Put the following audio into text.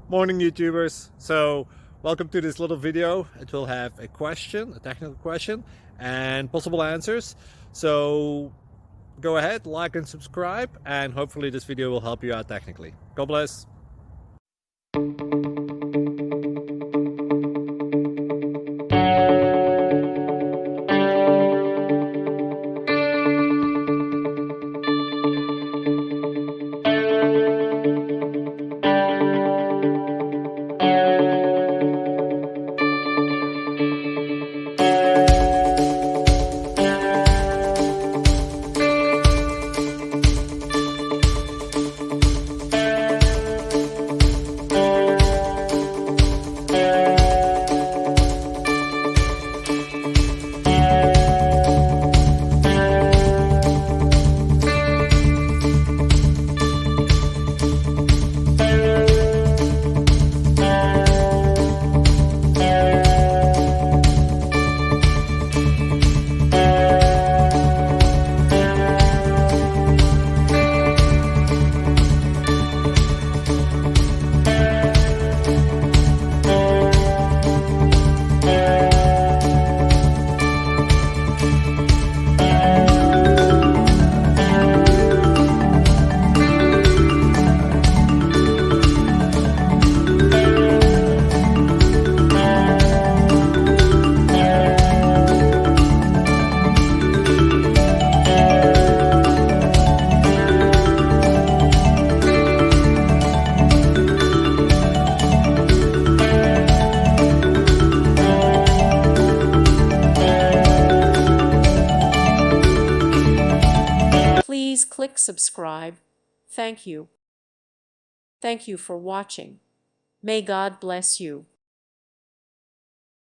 Morning YouTubers. So welcome to this little video. It will have a question, a technical question, and possible answers. So go ahead, like and subscribe, and hopefully this video will help you out technically. God bless. Please click subscribe. Thank you. Thank you for watching. May God bless you.